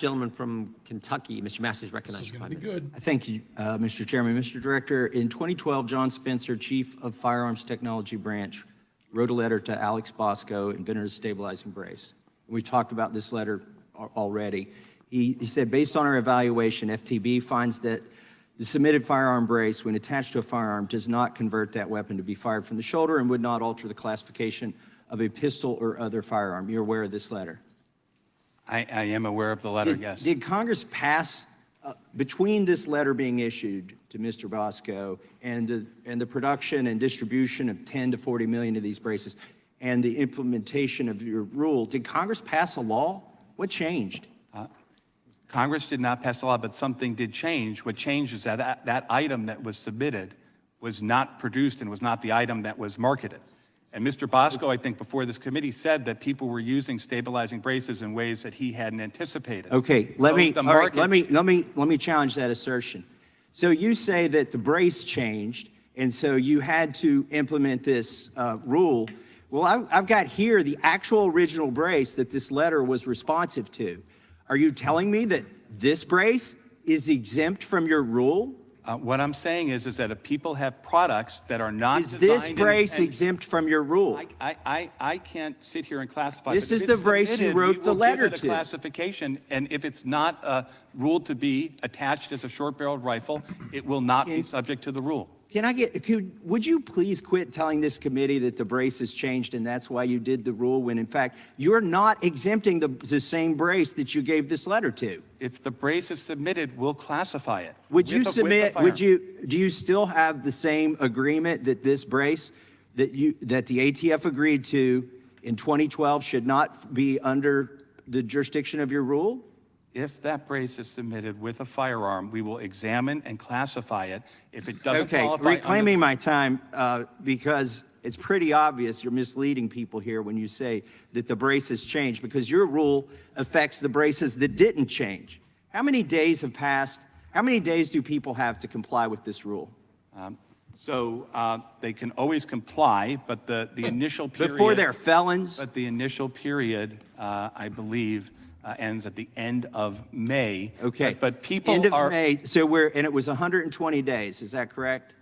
gentleman from Kentucky, Mr. Massie, is recognized for 5 minutes. Good. Thank you, Mr. Chairman. Mr. Director, in 2012, John Spencer, Chief of Firearms Technology Branch, wrote a letter to Alex Bosco, inventor of the stabilizing brace. We've talked about this letter already. He said, based on our evaluation, FTB finds that the submitted firearm brace, when attached to a firearm, does not convert that weapon to be fired from the shoulder and would not alter the classification of a pistol or other firearm. You're aware of this letter? I am aware of the letter, yes. Did Congress pass, between this letter being issued to Mr. Bosco and the production and distribution of 10 to 40 million of these braces and the implementation of your rule, did Congress pass a law? What changed? Congress did not pass a law, but something did change. What changed is that that item that was submitted was not produced and was not the item that was marketed. And Mr. Bosco, I think, before this committee said that people were using stabilizing braces in ways that he hadn't anticipated. Okay, let me challenge that assertion. So you say that the brace changed, and so you had to implement this rule. Well, I've got here the actual original brace that this letter was responsive to. Are you telling me that this brace is exempt from your rule? What I'm saying is that if people have products that are not designed... Is this brace exempt from your rule? I can't sit here and classify. This is the brace you wrote the letter to. Classification, and if it's not ruled to be attached as a short-barreled rifle, it will not be subject to the rule. Would you please quit telling this committee that the brace has changed and that's why you did the rule when in fact you're not exempting the same brace that you gave this letter to? If the brace is submitted, we'll classify it. Do you still have the same agreement that this brace that the ATF agreed to in 2012 should not be under the jurisdiction of your rule? If that brace is submitted with a firearm, we will examine and classify it. If it doesn't qualify... Okay, reclaiming my time because it's pretty obvious you're misleading people here when you say that the brace has changed because your rule affects the braces that didn't change. How many days have passed? How many days do people have to comply with this rule? They can always comply, but the initial period... Before they're felons? But the initial period, I believe... ends at the end of May. Okay. But people end of May. So and it was 120 days. Is that correct?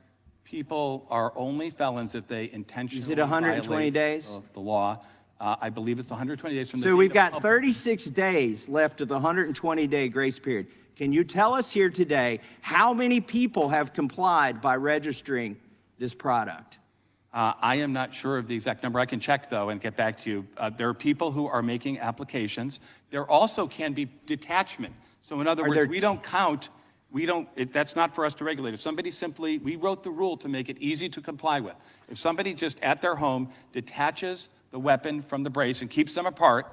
People are only felons if they intentionally Is it 120 days? The law. I believe it's 120 days from the So we've got 36 days left of the 120-day grace period. Can you tell us here today how many people have complied by registering this product? I am not sure of the exact number. I can check, though, and get back to you. There are people who are making applications. There also can be detachment. So in other words, we don't count, that's not for us to regulate. If somebody we wrote the rule to make it easy to comply with. If somebody just at their home detaches the weapon from the brace and keeps them apart,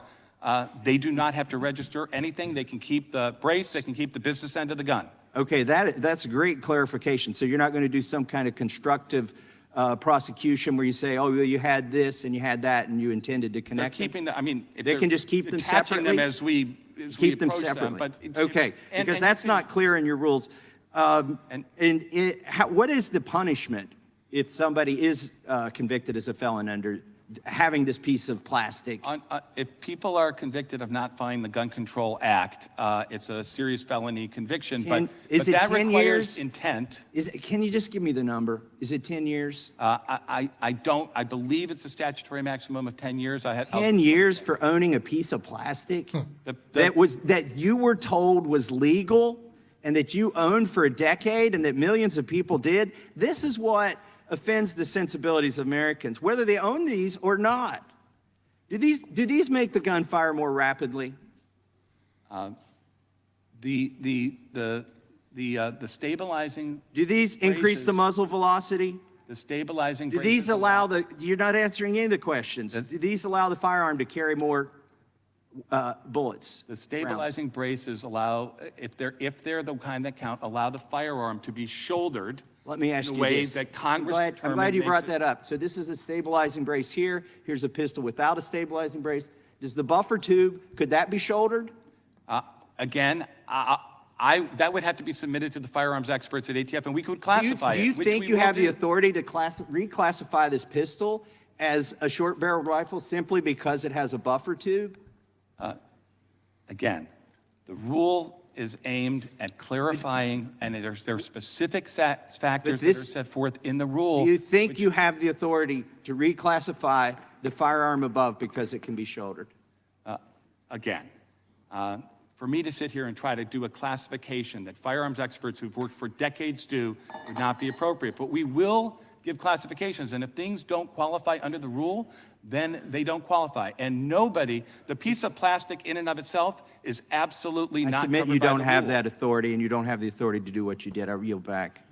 they do not have to register anything. They can keep the brace, they can keep the business end of the gun. Okay, that's a great clarification. So you're not going to do some kind of constructive prosecution where you say, oh, well, you had this and you had that and you intended to connect them? Keeping them, I mean, they can just keep them separately? Them as we keep them separately. Okay, because that's not clear in your rules. What is the punishment if somebody is convicted as a felon under having this piece of plastic? If people are convicted of not following the Gun Control Act, it's a serious felony conviction, but that requires intent. Can you just give me the number? Is it 10 years? I believe it's a statutory maximum of 10 years. 10 years for owning a piece of plastic that you were told was legal and that you owned for a decade and that millions of people did? This is what offends the sensibilities of Americans, whether they own these or not. Do these make the gun fire more rapidly? The stabilizing. Do these increase the muzzle velocity? The stabilizing. Do these allow you're not answering any of the questions. Do these allow the firearm to carry more bullets? The stabilizing braces allow, if they're the kind that count, allow the firearm to be shouldered. Let me ask you this. That Congress I'm glad you brought that up. So this is a stabilizing brace here. Here's a pistol without a stabilizing brace. Does the buffer tube, could that be shouldered? Again, that would have to be submitted to the firearms experts at ATF, and we could classify it. Do you think you have the authority to reclassify this pistol as a short-barreled rifle simply because it has a buffer tube? Again, The rule is aimed at clarifying, and there are specific factors that are set forth in the rule. Do you think you have the authority to reclassify the firearm above because it can be shouldered? Again, for me to sit here and try to do a classification that firearms experts who've worked for decades do would not be appropriate. But we will give classifications, and if things don't qualify under the rule, then they don't qualify. And nobody, the piece of plastic in and of itself is absolutely I not submit covered you by don't the have rule. that authority, and you don't have the authority to do what you did. I yield back.